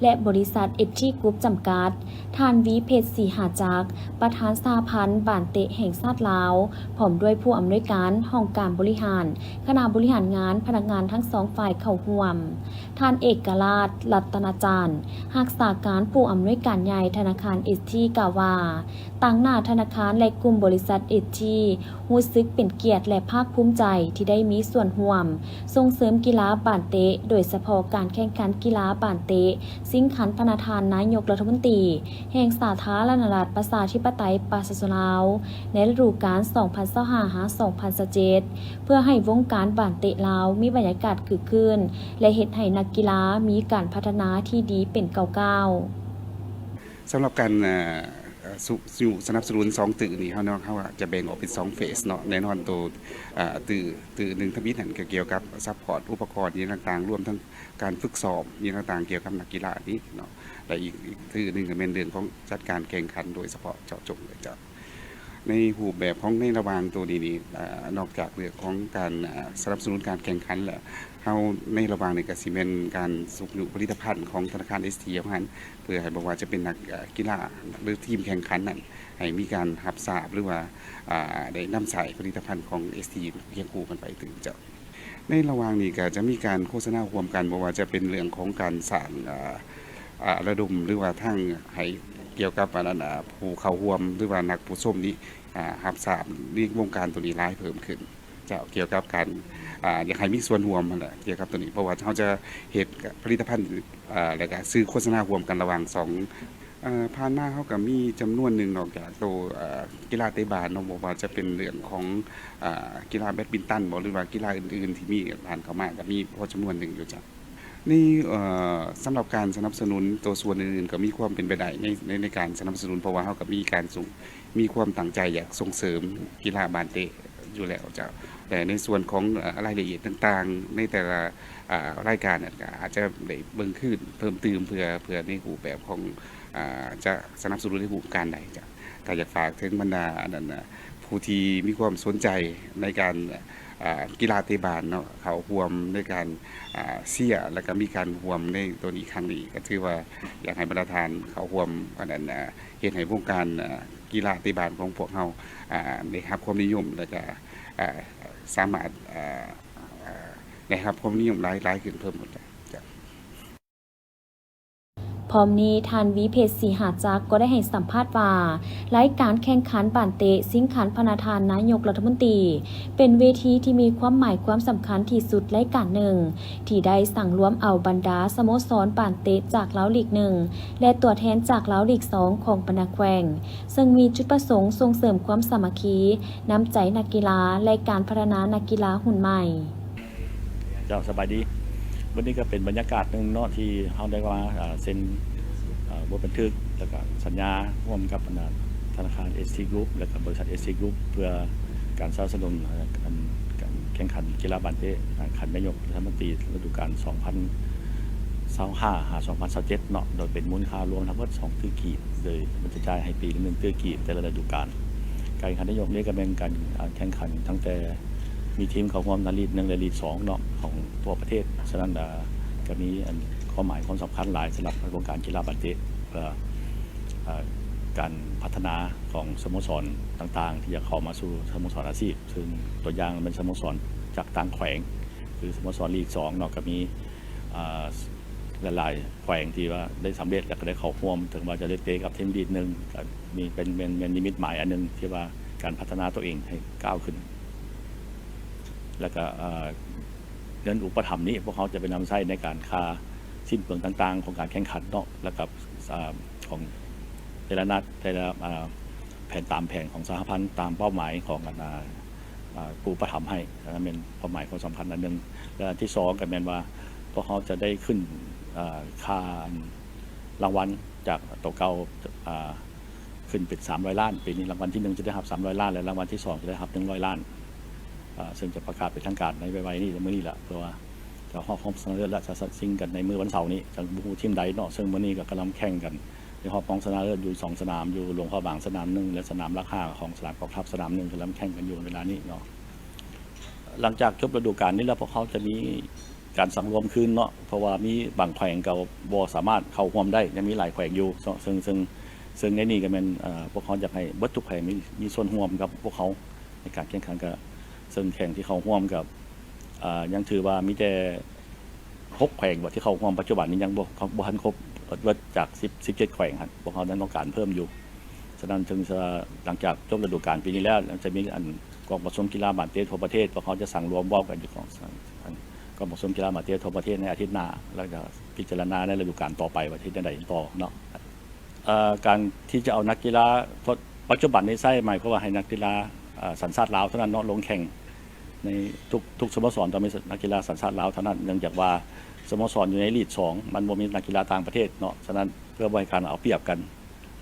และบริษัท ST Group จำกัดทานวีเพชรศรีหาจักรประธานสหพันธ์บันเตะแห่งชาติลาวพร้อมด้วยผู้อำนวยการห้องการบริหารคณะบริหารงานพนักงานทั้งสองฝ่ายเข้าร่วมท่านเอกราชรัตนาจารย์รักษาการผู้อำนวยการใหญ่ธนาคาร ST กล่าวว่าต่างหน้าธนาคารและกลุ่มบริษัท ST รู้สึกเป็นเกียรติและภาคภูมิใจที่ได้มีส่วนร่วมส่งเสริมกีฬาบันเตะโดยเฉพาะการแข่งขันกีฬาบันเตะซิ่งขันพนาธานนายกรัฐมนตรีแห่งสาธารณรัฐประชาธิปไตยประชาชนลาวในฤดูกาล 2025-2027 เพื่อให้วงการบันเตะลาวมีบรรยากาศคึกคืนและเฮ็ดให้นักกีฬามีการพัฒนาที่ดีเป็นก้าวสำหรับการสนับสนุน2ตื่อนี่เขาจะแบ่งออกเป็น2เฟสเนาะแน่นอนตัวตื่อหนึ่งทวิตนั่นก็เกี่ยวกับซัพพอร์ตอุปกรณ์นี้ต่างๆรวมทั้งการฝึกซ้อมนี้ต่างๆเกี่ยวกับนักกีฬานี้เนาะและอีกตื่อหนึ่งก็เป็นเรื่องของจัดการแข่งขันโดยเฉพาะเจาะจงเลยจ้ะในรูปแบบของในระหว่างตัวนี้นอกจากเรื่องของการสนับสนุนการแข่งขันแล้วเฮาในระหว่างนี้ก็สิเป็นการส่งผลิตภัณฑ์ของธนาคาร ST ของเพื่อให้บอกว่าจะเป็นนักกีฬาหรือทีมแข่งขันนั้นให้มีการรับทราบหรือว่าได้นำใส่ผลิตภัณฑ์ของ ST เคียงคู่กันไปถึงจะในระหว่างนี้ก็จะมีการโฆษณาร่วมกันบอกว่าจะเป็นเรื่องของการสร้างระดมหรือว่าทั้งให้เกี่ยวกับผู้เข้าร่วมหรือว่านักผู้ชมนี้รับทราบในวงการตัวนี้หลายเพิ่มขึ้นจะเกี่ยวกับการอยากให้มีส่วนร่วมนั่นแหละเกี่ยวกับตัวนี้เพราะว่าเขาจะเหตุผลิตภัณฑ์แล้วก็ซื้อโฆษณาร่วมกันระหว่าง2ผ่านมาเขาก็มีจำนวนหนึ่งนอกจากตัวกีฬาเตะบาสเนาะบอกว่าจะเป็นเรื่องของกีฬาแบดมินตันหรือว่ากีฬาอื่นๆที่มีผ่านเข้ามาก็มีพอจำนวนหนึ่งอยู่จ้ะนี่สำหรับการสนับสนุนตัวส่วนอื่นๆก็มีความเป็นไปได้ในการสนับสนุนเพราะว่าเขาก็มีการมีความตั้งใจอยากส่งเสริมกีฬาบาสเตะอยู่แล้วจ้ะแต่ในส่วนของรายละเอียดต่างๆในแต่ละรายการก็อาจจะได้เบิ่งขึ้นเพิ่มเติมเพื่อในรูปแบบของจะสนับสนุนในรูปการใดจ้ะก็อยากฝากถึงบรรดาผู้ที่มีความสนใจในการกีฬาเตะบาสเนาะเขาร่วมในการเสียแล้วก็มีการร่วมในตัวนี้ครั้งนี้ก็ถือว่าอยากให้บรรดาทานเขาร่วมกันเฮ็ดให้วงการกีฬาเตะบาสของพวกเราได้รับความนิยมแล้วก็สามารถได้รับความนิยมหลายขึ้นเพิ่มหมดจ้ะพร้อมนี้ทานวีเพชรศรีหาจักรก็ได้ให้สัมภาษณ์ว่ารายการแข่งขันบันเตะซิ่งขันพนาธานนายกรัฐมนตรีเป็นเวทีที่มีความหมายความสำคัญที่สุดรายการหนึ่งที่ได้สั่งรวมเอาบรรดาสโมสรบันเตะจากลาวลีก1และตัวแทนจากลาวลีก2ของบรรดาแขวงซึ่งมีจุดประสงค์ส่งเสริมความสามัคคีน้ำใจนักกีฬาและการพัฒนานักกีฬาหุ่นใหม่เจ้าสบายดีวันนี้ก็เป็นบรรยากาศหนึ่งเนาะที่เราได้ว่าเซ็นบทบันทึกแล้วก็สัญญาร่วมกับธนาคาร ST Group และกับบริษัท ST Group เพื่อการสนับสนุนการแข่งขันกีฬาบันเตะขันนายกรัฐมนตรีฤดูกาล 2025-2027 เนาะโดยเป็นมูลค่ารวมทั้งหมด2ตื้อกีบโดยมันจะจ่ายให้ปีละ1ตื้อกีบแต่ละฤดูกาลการแข่งขันนายกนี้ก็เป็นการแข่งขันตั้งแต่มีทีมเข้าร่วมในลีก1และลีก2เนาะของทั่วประเทศฉะนั้นก็มีความหมายความสำคัญหลายสำหรับวงการกีฬาบันเตะเพื่อการพัฒนาของสโมสรต่างๆที่จะเข้ามาสู่สโมสรอาชีพซึ่งตัวอย่างเป็นสโมสรจากต่างแขวงคือสโมสรลีก2เนาะก็มีหลายๆแขวงที่ว่าได้สำเร็จและก็ได้เข้าร่วมถึงว่าจะได้เตะกับทีมลีก1ก็มีเป็นนิมิตหมายอันนึงที่ว่าการพัฒนาตัวเองให้ก้าวขึ้นแล้วก็เงินอุปถัมภ์นี้พวกเขาจะไปนำใช้ในการค่าสิ้นเปลืองต่างๆของการแข่งขันเนาะแล้วกับ ของแต่ละนัดแต่ละแผนตามแผนของสหพันธ์ตามเป้าหมายของผู้ประถมให้นั่นเป็นเป้าหมายของสำคัญอันหนึ่งและอันที่สองก็เป็นว่าพวกเขาจะได้ขึ้นค่ารางวัลจากตัวเก่าขึ้นเป็น300 ล้านปีนี้รางวัลที่1จะได้รับ300 ล้านและรางวัลที่2จะได้รับ100 ล้านซึ่งจะประกาศเป็นทางการในไวๆนี้ในมื้อนี้แหละเพราะว่าจะฮอบของชนะเลิศและจะซิ่งกันในมื้อวันเสาร์นี้จากบูทีมใดเนาะซึ่งมื้อนี้ก็กำลังแข่งกันในฮอบของชนะเลิศอยู่2 สนามอยู่หลวงพ่อบางสนาม1และสนามราคาของสนามกองทัพสนาม1กำลังแข่งกันอยู่เวลานี้เนาะหลังจากจบฤดูกาลนี้แล้วพวกเขาจะมีการสังรวมคืนเนาะเพราะว่ามีบางแขวงเก่าบ่สามารถเข้าร่วมได้ยังมีหลายแขวงอยู่ซึ่งในนี้ก็เป็นพวกเขาอยากให้เบิดทุกแขวงมีส่วนร่วมกับพวกเขาในการแข่งขันกับซึ่งแข่งที่เขาร่วมกับยังถือว่ามีแต่6 แขวงที่เขาร่วมปัจจุบันนี้ยังบ่ทันครบเบิดจาก17 แขวงครับพวกเขานั้นต้องการเพิ่มอยู่ฉะนั้นจึงจะหลังจากจบฤดูกาลปีนี้แล้วจะมีกองผสมกีฬาบาสเกตทั่วประเทศพวกเขาจะสั่งรวมว่ากันอยู่ของกองผสมกีฬาบาสเกตทั่วประเทศในอาทิตย์หน้าแล้วจะพิจารณาในฤดูกาลต่อไปว่าที่ใดต่อเนาะการที่จะเอานักกีฬาปัจจุบันนี้ใช่หมายความว่าให้นักกีฬาสัญชาติลาวเท่านั้นเนาะลงแข่งในทุกสโมสรต้องมีนักกีฬาสัญชาติลาวเท่านั้นเนื่องจากว่าสโมสรอยู่ในลีก2มันบ่มีนักกีฬาต่างประเทศเนาะฉะนั้นเพื่อบ่ให้การเอาเปรียบกัน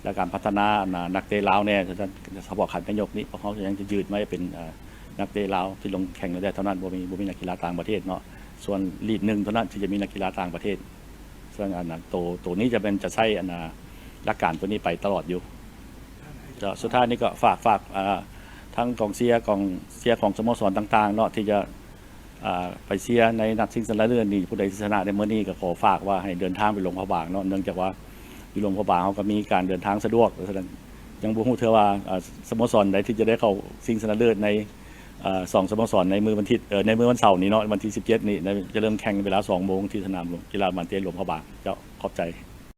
และการพัฒนานักเตะลาวเนี่ยฉะนั้นเฉพาะขันนายกนี้เพราะเขายังจะยืดไม่เป็นนักเตะลาวที่ลงแข่งได้เท่านั้นบ่มีนักกีฬาต่างประเทศเนาะส่วนลีก1เท่านั้นที่จะมีนักกีฬาต่างประเทศซึ่งตัวนี้จะใช้หลักการตัวนี้ไปตลอดอยู่สุดท้ายนี้ก็ฝากทั้งกองเชียร์ของสโมสรต่างๆเนาะที่จะไปเชียร์ในนัดชิงชนะเลิศนี่ผู้ใดชนะในมื้อนี้ก็ขอฝากว่าให้เดินทางไปหลวงพระบางเนาะเนื่องจากว่าอยู่หลวงพระบางเขาก็มีการเดินทางสะดวกฉะนั้นยังบ่ฮู้เทื่อว่าสโมสรใดที่จะได้เข้าชิงชนะเลิศใน2 สโมสรในมื้อวันเสาร์นี้เนาะวันที่17นี้จะเริ่มแข่งเวลา 2 โมงที่สนามกีฬาบาสเกตหลวงพระบางเจ้าขอบใจ